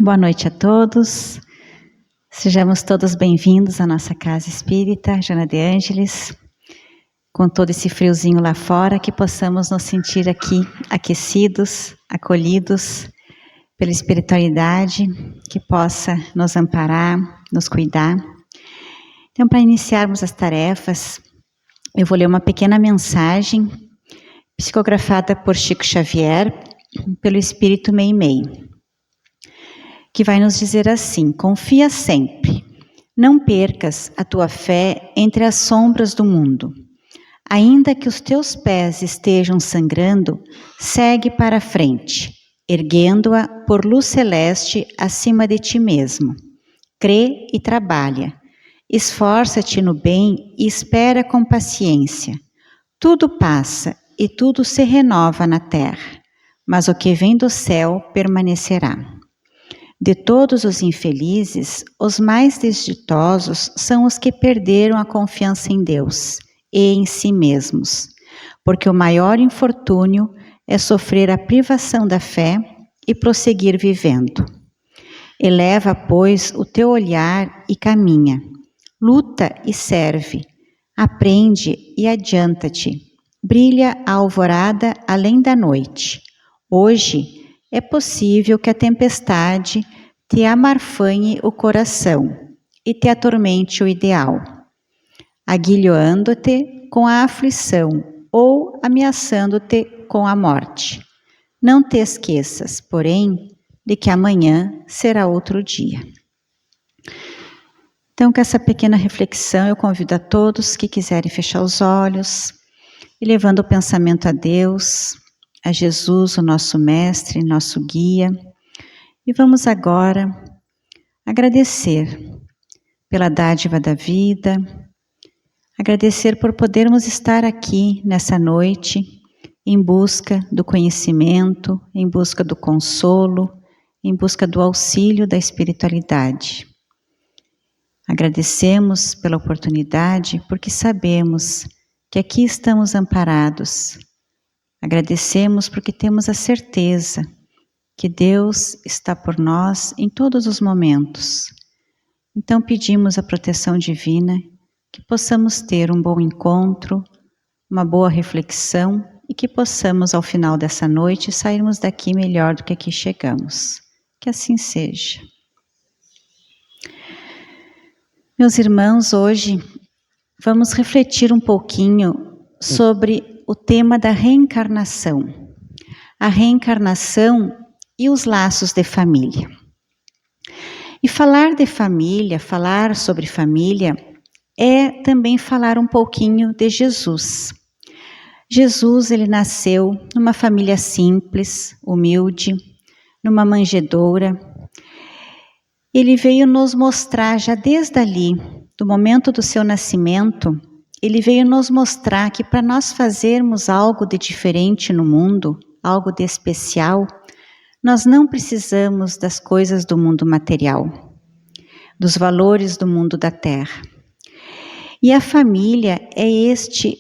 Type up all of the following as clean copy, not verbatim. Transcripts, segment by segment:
Boa noite a todos. Sejamos todos bem-vindos à nossa casa espírita, Joana de Ângeles. Com todo esse friozinho lá fora, que possamos nos sentir aqui aquecidos, acolhidos pela espiritualidade, que possa nos amparar, nos cuidar. Então, para iniciarmos as tarefas, eu vou ler uma pequena mensagem psicografada por Chico Xavier, pelo Espírito Meimei, que vai nos dizer assim: confia sempre, não percas a tua fé entre as sombras do mundo. Ainda que os teus pés estejam sangrando, segue para a frente, erguendo-a por luz celeste acima de ti mesmo. Crê e trabalha, esforça-te no bem e espera com paciência. Tudo passa e tudo se renova na terra, mas o que vem do céu permanecerá. De todos os infelizes, os mais desditosos são os que perderam a confiança em Deus e em si mesmos, porque o maior infortúnio é sofrer a privação da fé e prosseguir vivendo. Eleva, pois, o teu olhar e caminha, luta e serve, aprende e adianta-te, brilha a alvorada além da noite. Hoje é possível que a tempestade te amarfanhe o coração e te atormente o ideal, aguilhoando-te com a aflição ou ameaçando-te com a morte. Não te esqueças, porém, de que amanhã será outro dia. Então, com essa pequena reflexão, eu convido a todos que quiserem fechar os olhos e levando o pensamento a Deus, a Jesus, o nosso mestre, nosso guia. E vamos agora agradecer pela dádiva da vida, agradecer por podermos estar aqui nessa noite em busca do conhecimento, em busca do consolo, em busca do auxílio da espiritualidade. Agradecemos pela oportunidade porque sabemos que aqui estamos amparados. Agradecemos porque temos a certeza que Deus está por nós em todos os momentos. Então pedimos a proteção divina, que possamos ter um bom encontro, uma boa reflexão e que possamos ao final dessa noite sairmos daqui melhor do que aqui chegamos. Que assim seja. Meus irmãos, hoje vamos refletir um pouquinho sobre o tema da reencarnação. A reencarnação e os laços de família. E falar de família, falar sobre família, é também falar um pouquinho de Jesus. Jesus, ele nasceu numa família simples, humilde, numa manjedoura. Ele veio nos mostrar, já desde ali, do momento do seu nascimento, ele veio nos mostrar que para nós fazermos algo de diferente no mundo, algo de especial, nós não precisamos das coisas do mundo material, dos valores do mundo da terra. E a família é este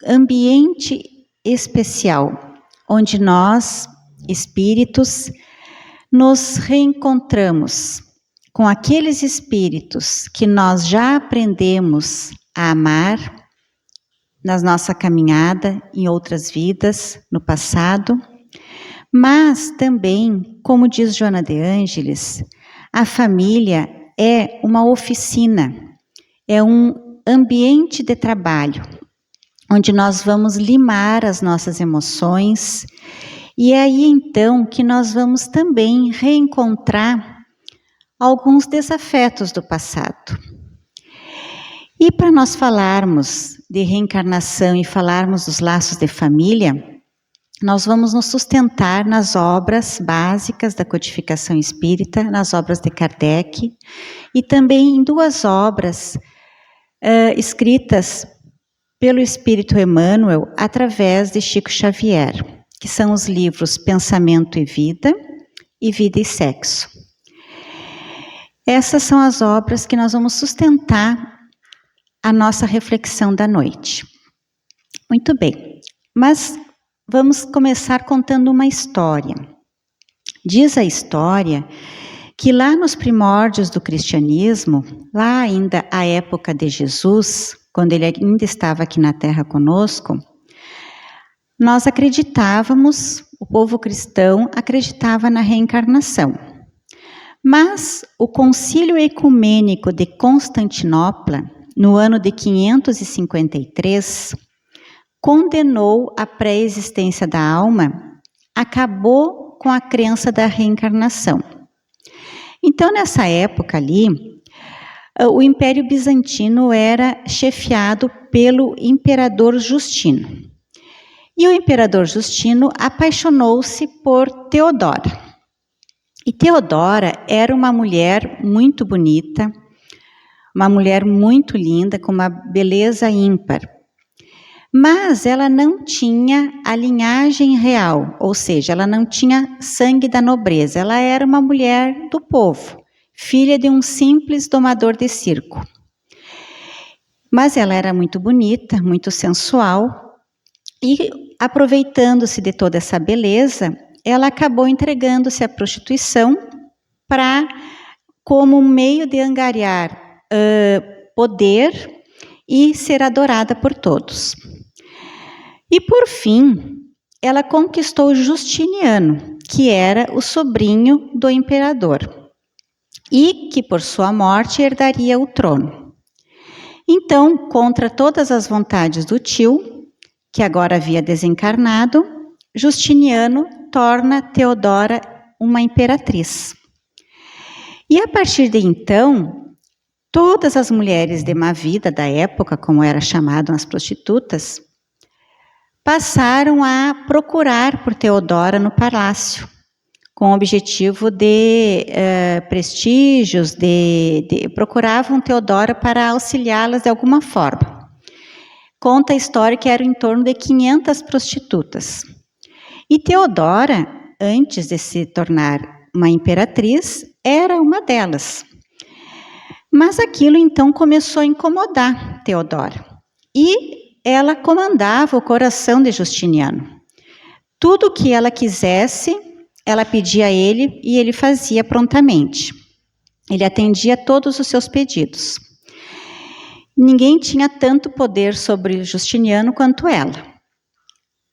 ambiente especial, onde nós, espíritos, nos reencontramos com aqueles espíritos que nós já aprendemos a amar na nossa caminhada em outras vidas, no passado. Mas também, como diz Joana de Ângeles, a família é uma oficina, é um ambiente de trabalho, onde nós vamos limar as nossas emoções, e é aí então que nós vamos também reencontrar alguns desafetos do passado. E para nós falarmos de reencarnação e falarmos dos laços de família, nós vamos nos sustentar nas obras básicas da codificação espírita, nas obras de Kardec, e também em duas obras escritas pelo Espírito Emmanuel através de Chico Xavier, que são os livros Pensamento e Vida e Sexo. Essas são as obras que nós vamos sustentar a nossa reflexão da noite. Muito bem, mas vamos começar contando uma história. Diz a história que lá nos primórdios do cristianismo, lá ainda à época de Jesus, quando ele ainda estava aqui na Terra conosco, nós acreditávamos, o povo cristão acreditava na reencarnação. Mas o Concílio Ecumênico de Constantinopla, no ano de 553, condenou a pré-existência da alma, acabou com a crença da reencarnação. Então, nessa época ali, o Império Bizantino era chefiado pelo Imperador Justino. E o Imperador Justino apaixonou-se por Teodora. E Teodora era uma mulher muito bonita, uma mulher muito linda, com uma beleza ímpar. Mas ela não tinha a linhagem real, ou seja, ela não tinha sangue da nobreza. Ela era uma mulher do povo, filha de um simples domador de circo. Mas ela era muito bonita, muito sensual, e aproveitando-se de toda essa beleza, ela acabou entregando-se à prostituição como um meio de angariar poder e ser adorada por todos. E por fim, ela conquistou Justiniano, que era o sobrinho do imperador, e que por sua morte herdaria o trono. Então, contra todas as vontades do tio, que agora havia desencarnado, Justiniano torna Teodora uma imperatriz. E a partir de então, todas as mulheres de má vida da época, como eram chamadas as prostitutas, passaram a procurar por Teodora no palácio, com o objetivo de prestígios, procuravam Teodora para auxiliá-las de alguma forma. Conta a história que eram em torno de 500 prostitutas. E Teodora, antes de se tornar uma imperatriz, era uma delas. Mas aquilo então começou a incomodar Teodora. E ela comandava o coração de Justiniano. Tudo o que ela quisesse, ela pedia a ele e ele fazia prontamente. Ele atendia todos os seus pedidos. Ninguém tinha tanto poder sobre Justiniano quanto ela.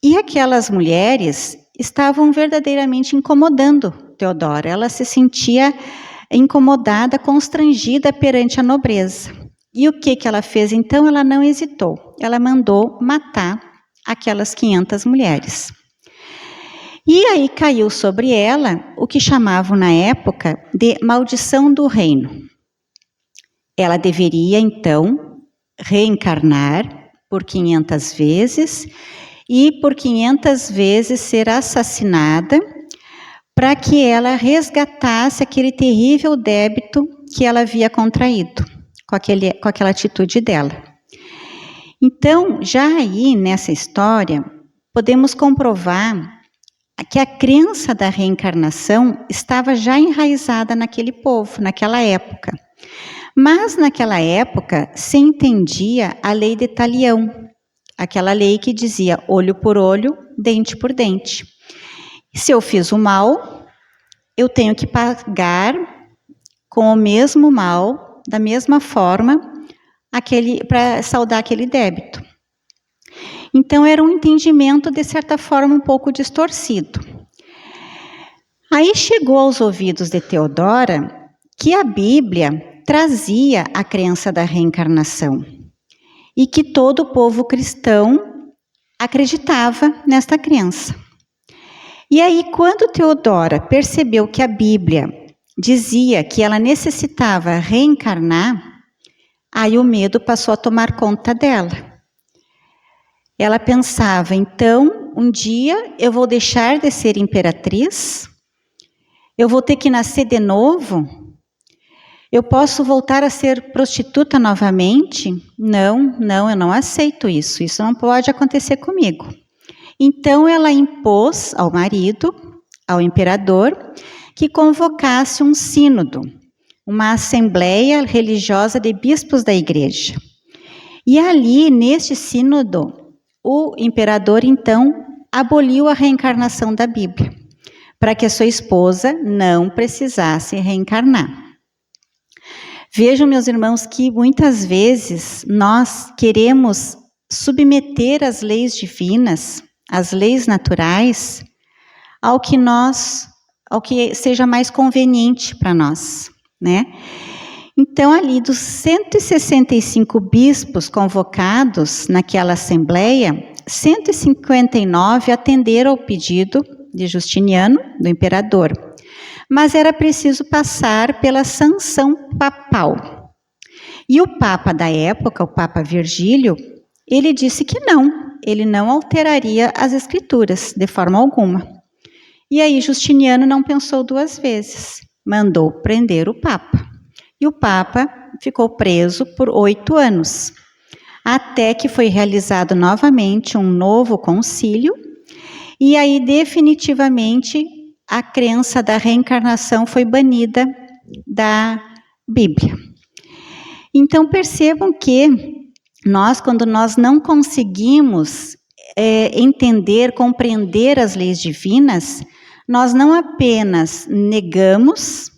E aquelas mulheres estavam verdadeiramente incomodando Teodora. Ela se sentia incomodada, constrangida perante a nobreza. E o que ela fez então? Ela não hesitou. Ela mandou matar aquelas 500 mulheres. E aí caiu sobre ela o que chamavam na época de maldição do reino. Ela deveria então reencarnar por 500 vezes e por 500 vezes ser assassinada para que ela resgatasse aquele terrível débito que ela havia contraído com aquela atitude dela. Então, já aí nessa história, podemos comprovar que a crença da reencarnação estava já enraizada naquele povo, naquela época. Mas naquela época se entendia a lei de Talião, aquela lei que dizia olho por olho, dente por dente. Se eu fiz o mal, eu tenho que pagar com o mesmo mal, da mesma forma, para saldar aquele débito. Então era um entendimento, de certa forma, um pouco distorcido. Aí chegou aos ouvidos de Teodora que a Bíblia trazia a crença da reencarnação e que todo o povo cristão acreditava nesta crença. E aí, quando Teodora percebeu que a Bíblia dizia que ela necessitava reencarnar, aí o medo passou a tomar conta dela. Ela pensava, então, um dia eu vou deixar de ser imperatriz? Eu vou ter que nascer de novo? Eu posso voltar a ser prostituta novamente? Não, eu não aceito isso. Isso não pode acontecer comigo. Então ela impôs ao marido, ao imperador, que convocasse um sínodo, uma assembleia religiosa de bispos da igreja. E ali, neste sínodo, o imperador, então, aboliu a reencarnação da Bíblia, para que a sua esposa não precisasse reencarnar. Vejam, meus irmãos, que muitas vezes nós queremos submeter as leis divinas, as leis naturais, ao que seja mais conveniente para nós, né? Então, ali dos 165 bispos convocados naquela assembleia, 159 atenderam ao pedido de Justiniano, do imperador, mas era preciso passar pela sanção papal. E o Papa da época, o Papa Virgílio, ele disse que ele não alteraria as escrituras de forma alguma. E aí Justiniano não pensou duas vezes, mandou prender o Papa. E o Papa ficou preso por 8 anos, até que foi realizado novamente um novo concílio, e aí definitivamente a crença da reencarnação foi banida da Bíblia. Então percebam que quando nós não conseguimos entender, compreender as leis divinas, nós não apenas negamos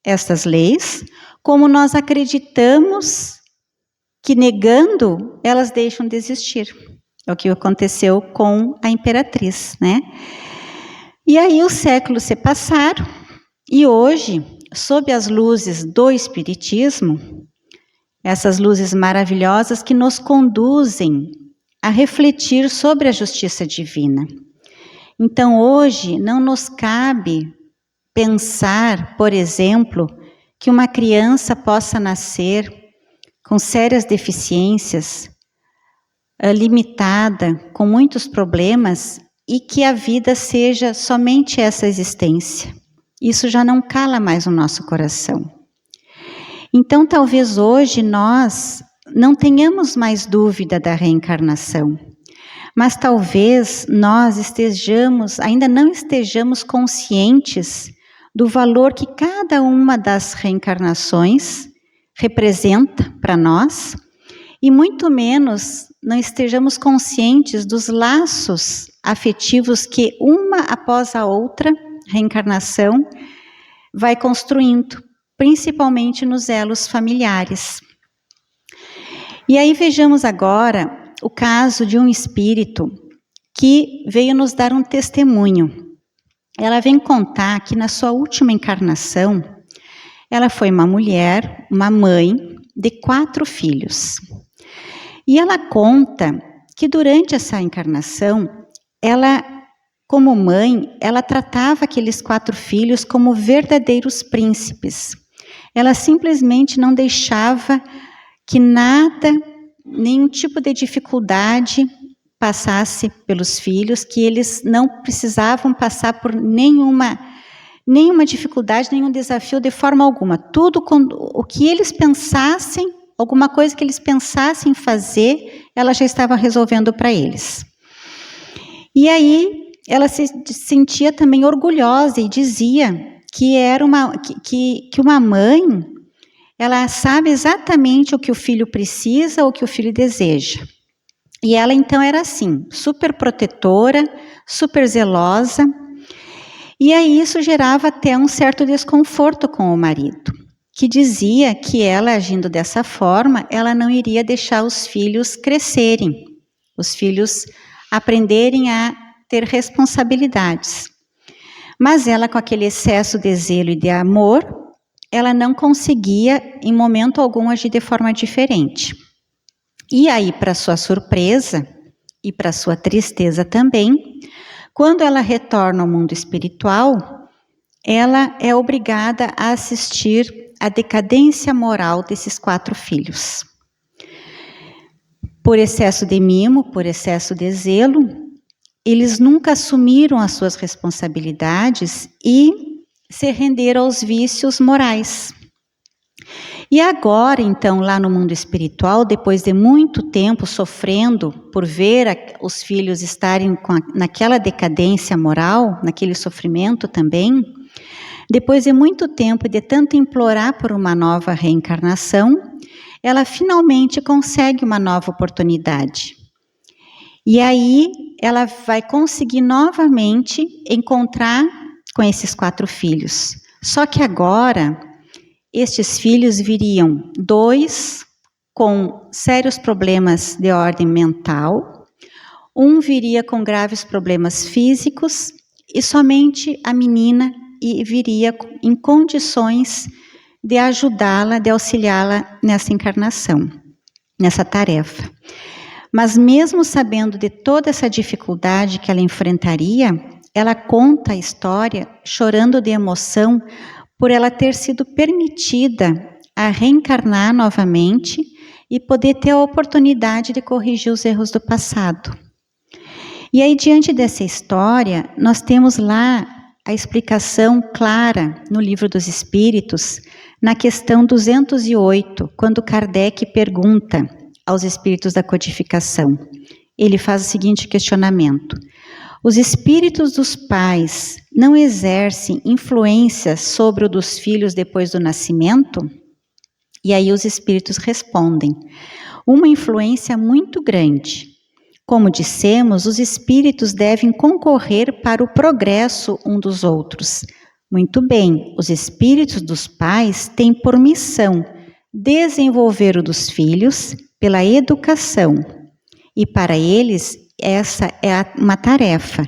essas leis, como nós acreditamos que negando, elas deixam de existir. É o que aconteceu com a imperatriz, né? E aí os séculos se passaram, e hoje, sob as luzes do Espiritismo, essas luzes maravilhosas que nos conduzem a refletir sobre a justiça divina. Então hoje não nos cabe pensar, por exemplo, que uma criança possa nascer com sérias deficiências, limitada, com muitos problemas, e que a vida seja somente essa existência. Isso já não cala mais o nosso coração. Então, talvez hoje nós não tenhamos mais dúvida da reencarnação, mas talvez nós ainda não estejamos conscientes do valor que cada uma das reencarnações representa para nós, e muito menos não estejamos conscientes dos laços afetivos que uma após a outra reencarnação vai construindo, principalmente nos elos familiares. E aí vejamos agora o caso de um espírito que veio nos dar um testemunho. Ela vem contar que na sua última encarnação, ela foi uma mulher, uma mãe de 4 filhos. E ela conta que durante essa encarnação, ela, como mãe, ela tratava aqueles 4 filhos como verdadeiros príncipes. Ela simplesmente não deixava que nada, nenhum tipo de dificuldade passasse pelos filhos, que eles não precisavam passar por nenhuma dificuldade, nenhum desafio de forma alguma. Tudo o que eles pensassem, alguma coisa que eles pensassem fazer, ela já estava resolvendo para eles. E aí ela se sentia também orgulhosa e dizia que era uma mãe, ela sabe exatamente o que o filho precisa, o que o filho deseja. E ela então era assim, super protetora, super zelosa, e aí isso gerava até um certo desconforto com o marido, que dizia que ela, agindo dessa forma, ela não iria deixar os filhos crescerem, os filhos aprenderem a ter responsabilidades. Mas ela, com aquele excesso de zelo e de amor, ela não conseguia, em momento algum, agir de forma diferente. E aí, para sua surpresa e para sua tristeza também, quando ela retorna ao mundo espiritual, ela é obrigada a assistir à decadência moral desses 4 filhos. Por excesso de mimo, por excesso de zelo, eles nunca assumiram as suas responsabilidades e se renderam aos vícios morais. E agora, então, lá no mundo espiritual, depois de muito tempo sofrendo por ver os filhos estarem naquela decadência moral, naquele sofrimento também, depois de muito tempo e de tanto implorar por uma nova reencarnação, ela finalmente consegue uma nova oportunidade. E aí ela vai conseguir novamente encontrar com esses 4 filhos. Só que agora, estes filhos viriam 2 com sérios problemas de ordem mental, um viria com graves problemas físicos e somente a menina viria em condições de ajudá-la, de auxiliá-la nessa encarnação, nessa tarefa. Mas mesmo sabendo de toda essa dificuldade que ela enfrentaria, ela conta a história chorando de emoção por ela ter sido permitida a reencarnar novamente e poder ter a oportunidade de corrigir os erros do passado. E aí, diante dessa história, nós temos lá a explicação clara no Livro dos Espíritos, na questão 208, quando Kardec pergunta aos espíritos da codificação. Ele faz o seguinte questionamento: os espíritos dos pais não exercem influência sobre o dos filhos depois do nascimento? E aí os espíritos respondem: uma influência muito grande. Como dissemos, os espíritos devem concorrer para o progresso um dos outros. Muito bem, os espíritos dos pais têm por missão desenvolver o dos filhos pela educação. E para eles, essa é uma tarefa.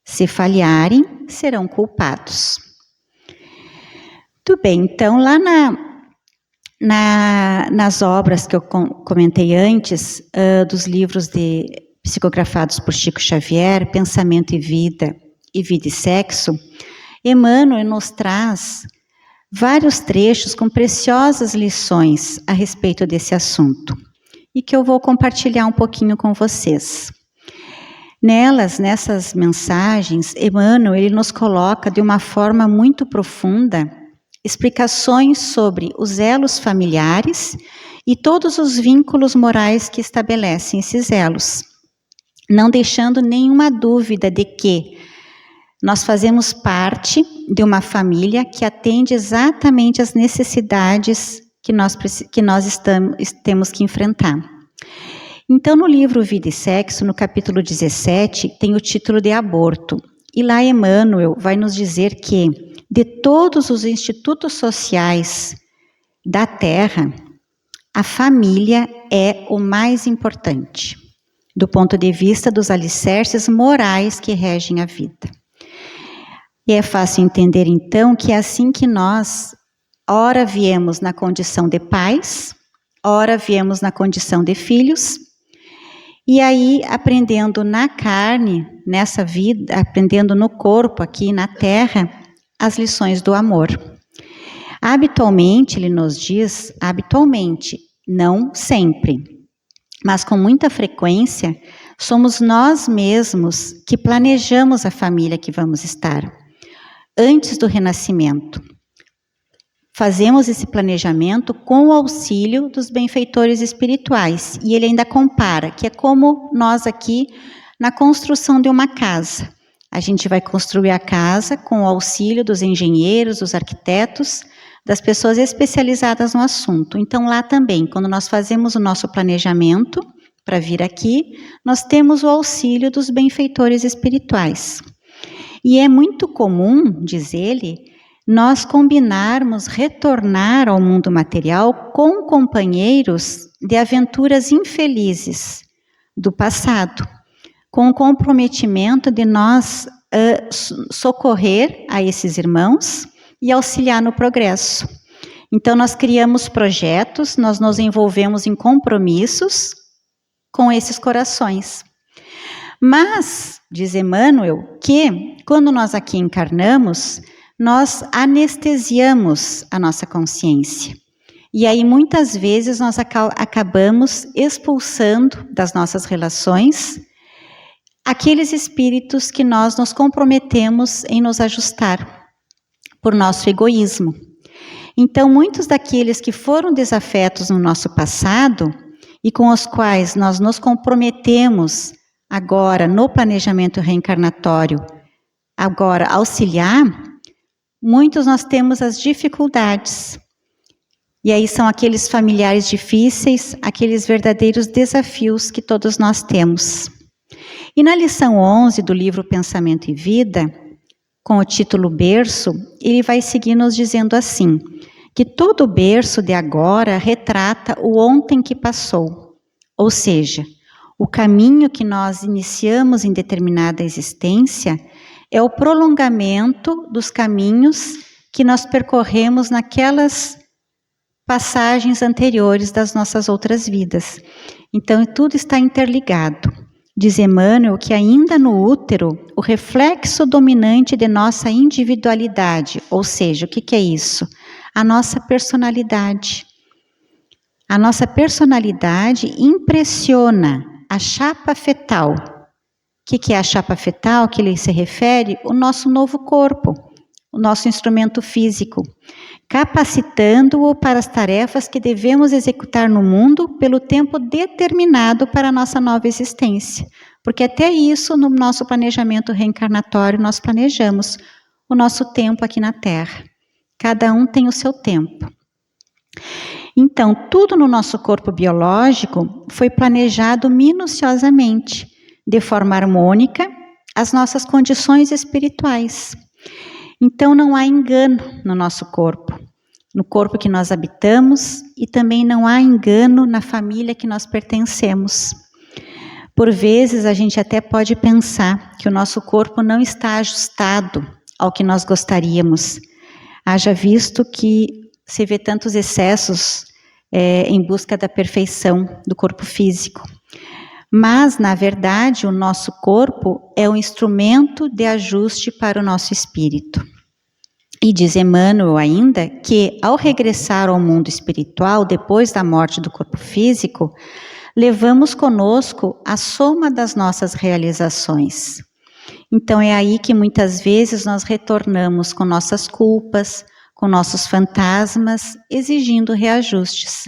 Se falharem, serão culpados. Muito bem, então lá nas obras que eu comentei antes, dos livros psicografados por Chico Xavier, Pensamento e Vida e Sexo, Emmanuel nos traz vários trechos com preciosas lições a respeito desse assunto e que eu vou compartilhar um pouquinho com vocês. Nessas mensagens, Emmanuel ele nos coloca de uma forma muito profunda explicações sobre os elos familiares e todos os vínculos morais que estabelecem esses elos, não deixando nenhuma dúvida de que nós fazemos parte de uma família que atende exatamente às necessidades que nós temos que enfrentar. Então, no livro Vida e Sexo, no capítulo 17, tem o título de aborto. E lá Emmanuel vai nos dizer que, de todos os institutos sociais da Terra, a família é o mais importante, do ponto de vista dos alicerces morais que regem a vida. E é fácil entender, então, que é assim que nós, ora viemos na condição de pais, ora viemos na condição de filhos, e aí aprendendo na carne, nessa vida, aprendendo no corpo aqui na Terra, as lições do amor. Habitualmente, ele nos diz, habitualmente, não sempre, mas com muita frequência, somos nós mesmos que planejamos a família que vamos estar. Antes do renascimento, fazemos esse planejamento com o auxílio dos benfeitores espirituais. E ele ainda compara, que é como nós aqui na construção de uma casa. A gente vai construir a casa com o auxílio dos engenheiros, dos arquitetos, das pessoas especializadas no assunto. Então lá também, quando nós fazemos o nosso planejamento para vir aqui, nós temos o auxílio dos benfeitores espirituais. E é muito comum, diz ele, nós combinarmos retornar ao mundo material com companheiros de aventuras infelizes do passado, com o comprometimento de nós socorrer a esses irmãos e auxiliar no progresso. Então nós criamos projetos, nós nos envolvemos em compromissos com esses corações. Mas, diz Emmanuel, que quando nós aqui encarnamos, nós anestesiamos a nossa consciência. E aí muitas vezes nós acabamos expulsando das nossas relações aqueles espíritos que nós nos comprometemos em nos ajustar por nosso egoísmo. Então muitos daqueles que foram desafetos no nosso passado e com os quais nós nos comprometemos agora no planejamento reencarnatório, agora auxiliar, muitos nós temos as dificuldades. E aí são aqueles familiares difíceis, aqueles verdadeiros desafios que todos nós temos. E na lição 11 do livro Pensamento e Vida, com o título Berço, ele vai seguir nos dizendo assim, que todo berço de agora retrata o ontem que passou, ou seja, o caminho que nós iniciamos em determinada existência é o prolongamento dos caminhos que nós percorremos naquelas passagens anteriores das nossas outras vidas. Então, tudo está interligado. Diz Emmanuel que ainda no útero, o reflexo dominante de nossa individualidade, ou seja, o que é isso? A nossa personalidade. A nossa personalidade impressiona a chapa fetal. O que é a chapa fetal? Que ele se refere? O nosso novo corpo, o nosso instrumento físico, capacitando-o para as tarefas que devemos executar no mundo pelo tempo determinado para a nossa nova existência. Porque até isso, no nosso planejamento reencarnatório, nós planejamos o nosso tempo aqui na Terra. Cada um tem o seu tempo. Então, tudo no nosso corpo biológico foi planejado minuciosamente, de forma harmônica, as nossas condições espirituais. Então, não há engano no nosso corpo, no corpo que nós habitamos, e também não há engano na família que nós pertencemos. Por vezes, a gente até pode pensar que o nosso corpo não está ajustado ao que nós gostaríamos. Haja visto que se vê tantos excessos em busca da perfeição do corpo físico. Mas, na verdade, o nosso corpo é um instrumento de ajuste para o nosso espírito. E diz Emmanuel ainda que, ao regressar ao mundo espiritual, depois da morte do corpo físico, levamos conosco a soma das nossas realizações. Então é aí que muitas vezes nós retornamos com nossas culpas, com nossos fantasmas, exigindo reajustes.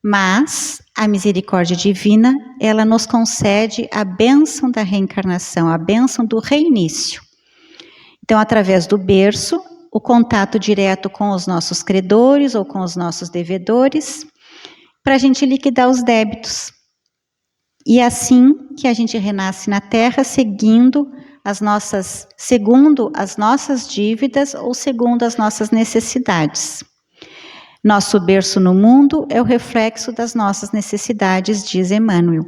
Mas a misericórdia divina, ela nos concede a bênção da reencarnação, a bênção do reinício. Então, através do berço, o contato direto com os nossos credores ou com os nossos devedores, para a gente liquidar os débitos. E é assim que a gente renasce na Terra, segundo as nossas dívidas ou segundo as nossas necessidades. Nosso berço no mundo é o reflexo das nossas necessidades, diz Emmanuel.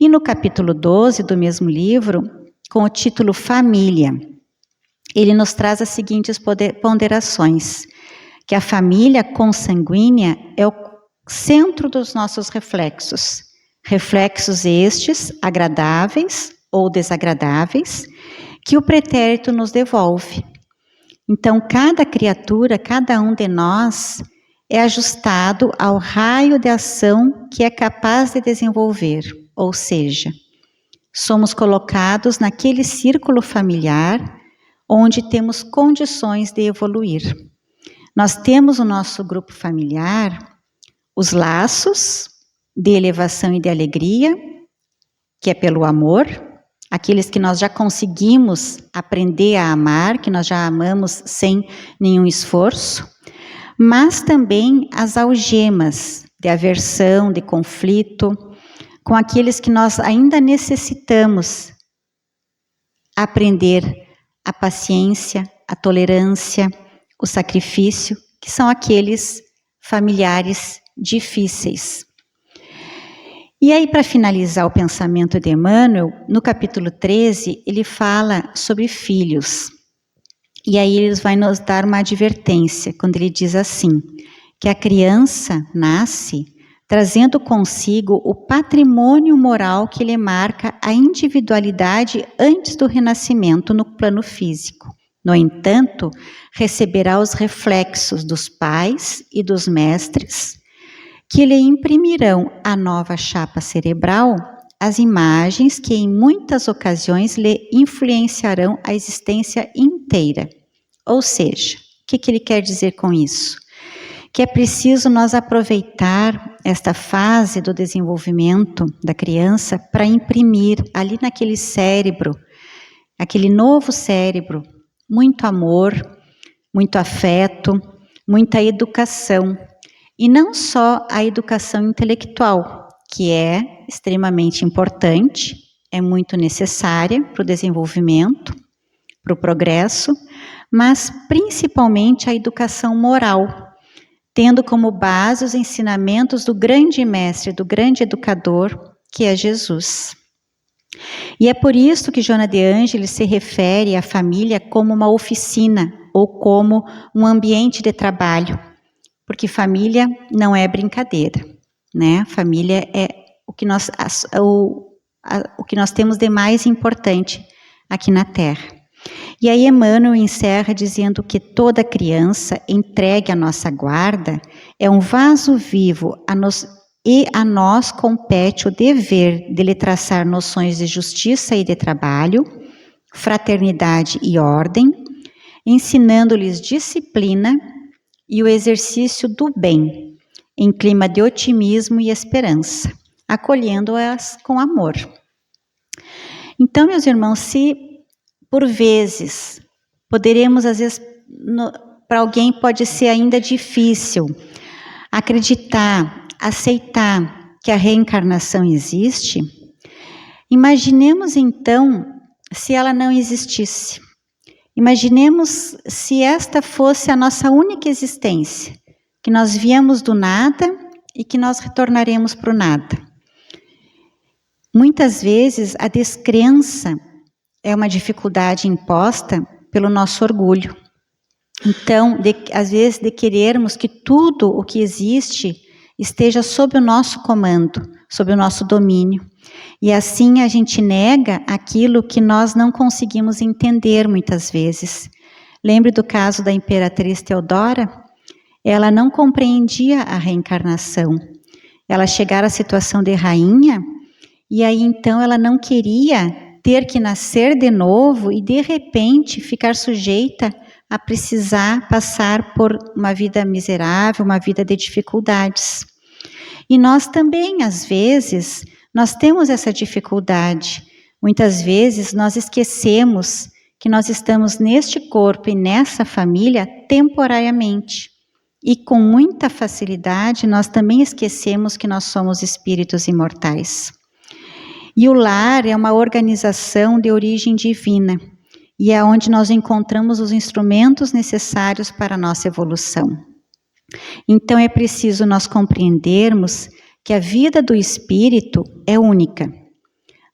E no capítulo 12 do mesmo livro, com o título Família, ele nos traz as seguintes ponderações, que a família consanguínea é o centro dos nossos reflexos. Reflexos estes, agradáveis ou desagradáveis, que o pretérito nos devolve. Então, cada criatura, cada um de nós, é ajustado ao raio de ação que é capaz de desenvolver, ou seja, somos colocados naquele círculo familiar onde temos condições de evoluir. Nós temos o nosso grupo familiar, os laços de elevação e de alegria, que é pelo amor, aqueles que nós já conseguimos aprender a amar, que nós já amamos sem nenhum esforço, mas também as algemas de aversão, de conflito, com aqueles que nós ainda necessitamos aprender a paciência, a tolerância, o sacrifício, que são aqueles familiares difíceis. E aí, para finalizar o pensamento de Emmanuel, no capítulo 13, ele fala sobre filhos. E aí ele vai nos dar uma advertência, quando ele diz assim, que a criança nasce trazendo consigo o patrimônio moral que lhe marca a individualidade antes do renascimento no plano físico. No entanto, receberá os reflexos dos pais e dos mestres, que lhe imprimirão à nova chapa cerebral as imagens que em muitas ocasiões lhe influenciarão a existência inteira. Ou seja, o que ele quer dizer com isso? Que é preciso nós aproveitar esta fase do desenvolvimento da criança para imprimir ali naquele cérebro, aquele novo cérebro, muito amor, muito afeto, muita educação. E não só a educação intelectual, que é extremamente importante, é muito necessária para o desenvolvimento, para o progresso, mas principalmente a educação moral, tendo como base os ensinamentos do grande mestre, do grande educador, que é Jesus. E é por isso que Joana de Ângeles se refere à família como uma oficina ou como um ambiente de trabalho, porque família não é brincadeira, né? Família é o que nós temos de mais importante aqui na Terra. E aí Emmanuel encerra dizendo que toda criança entregue à nossa guarda é um vaso vivo e a nós compete o dever de lhe traçar noções de justiça e de trabalho, fraternidade e ordem, ensinando-lhes disciplina e o exercício do bem, em clima de otimismo e esperança, acolhendo-as com amor. Então, meus irmãos, se por vezes poderemos, às vezes, para alguém pode ser ainda difícil acreditar, aceitar que a reencarnação existe, imaginemos então se ela não existisse. Imaginemos se esta fosse a nossa única existência, que nós viemos do nada e que nós retornaremos para o nada. Muitas vezes a descrença é uma dificuldade imposta pelo nosso orgulho. Então, às vezes, de querermos que tudo o que existe esteja sob o nosso comando, sob o nosso domínio. E assim a gente nega aquilo que nós não conseguimos entender muitas vezes. Lembre do caso da Imperatriz Teodora? Ela não compreendia a reencarnação. Ela chegara à situação de rainha e aí então ela não queria ter que nascer de novo e de repente ficar sujeita a precisar passar por uma vida miserável, uma vida de dificuldades. E nós também, às vezes, nós temos essa dificuldade. Muitas vezes nós esquecemos que nós estamos neste corpo e nessa família temporariamente. E com muita facilidade nós também esquecemos que nós somos espíritos imortais. E o lar é uma organização de origem divina. E é onde nós encontramos os instrumentos necessários para a nossa evolução. Então é preciso nós compreendermos que a vida do espírito é única,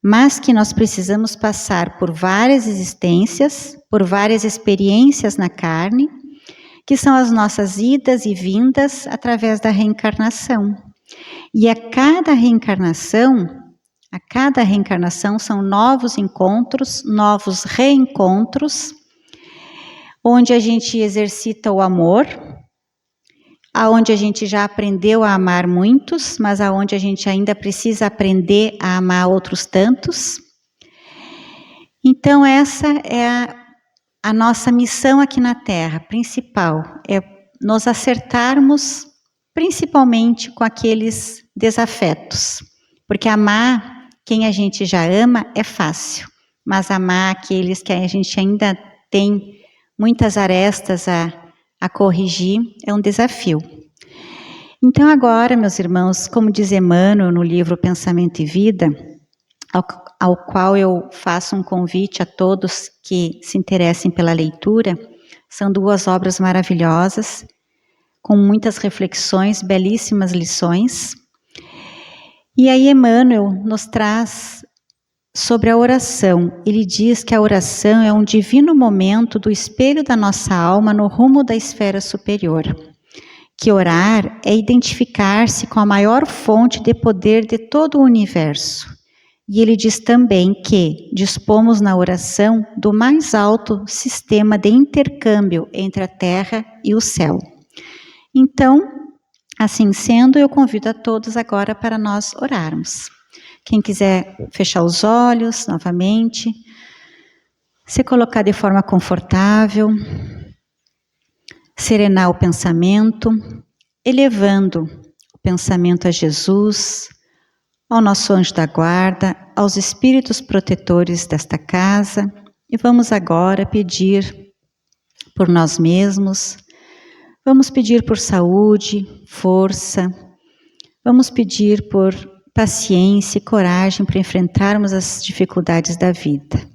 mas que nós precisamos passar por várias existências, por várias experiências na carne, que são as nossas idas e vindas através da reencarnação. E a cada reencarnação são novos encontros, novos reencontros, onde a gente exercita o amor, aonde a gente já aprendeu a amar muitos, mas aonde a gente ainda precisa aprender a amar outros tantos. Então essa é a nossa missão aqui na Terra, principal, é nos acertarmos principalmente com aqueles desafetos, porque amar quem a gente já ama é fácil, mas amar aqueles que a gente ainda tem muitas arestas a corrigir é um desafio. Então agora, meus irmãos, como diz Emmanuel no livro Pensamento e Vida, ao qual eu faço um convite a todos que se interessem pela leitura, são 2 obras maravilhosas, com muitas reflexões, belíssimas lições. E aí Emmanuel nos traz sobre a oração. Ele diz que a oração é um divino momento do espelho da nossa alma no rumo da esfera superior. Que orar é identificar-se com a maior fonte de poder de todo o universo. E ele diz também que dispomos na oração do mais alto sistema de intercâmbio entre a terra e o céu. Então, assim sendo, eu convido a todos agora para nós orarmos. Quem quiser fechar os olhos novamente, se colocar de forma confortável, serenar o pensamento, elevando o pensamento a Jesus, ao nosso anjo da guarda, aos espíritos protetores desta casa, e vamos agora pedir por nós mesmos. Vamos pedir por saúde, força, vamos pedir por paciência e coragem para enfrentarmos as dificuldades da vida.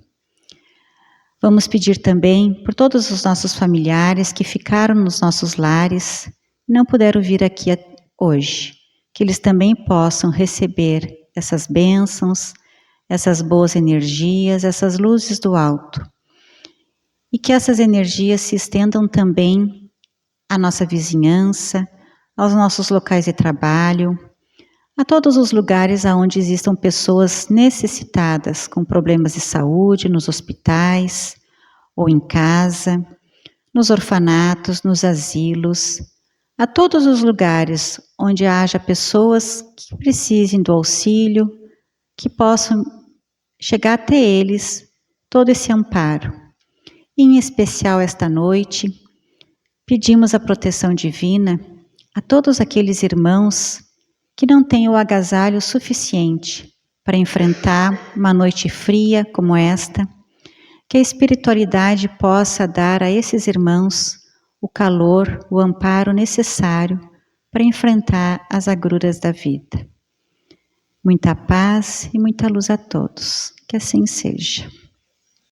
Vamos pedir também por todos os nossos familiares que ficaram nos nossos lares e não puderam vir aqui hoje, que eles também possam receber essas bênçãos, essas boas energias, essas luzes do alto. E que essas energias se estendam também à nossa vizinhança, aos nossos locais de trabalho, a todos os lugares onde existam pessoas necessitadas com problemas de saúde, nos hospitais ou em casa, nos orfanatos, nos asilos, a todos os lugares onde haja pessoas que precisem do auxílio, que possam chegar até eles todo esse amparo. E, em especial esta noite, pedimos a proteção divina a todos aqueles irmãos que não têm o agasalho suficiente para enfrentar uma noite fria como esta, que a espiritualidade possa dar a esses irmãos o calor, o amparo necessário para enfrentar as agruras da vida. Muita paz e muita luz a todos. Que assim seja.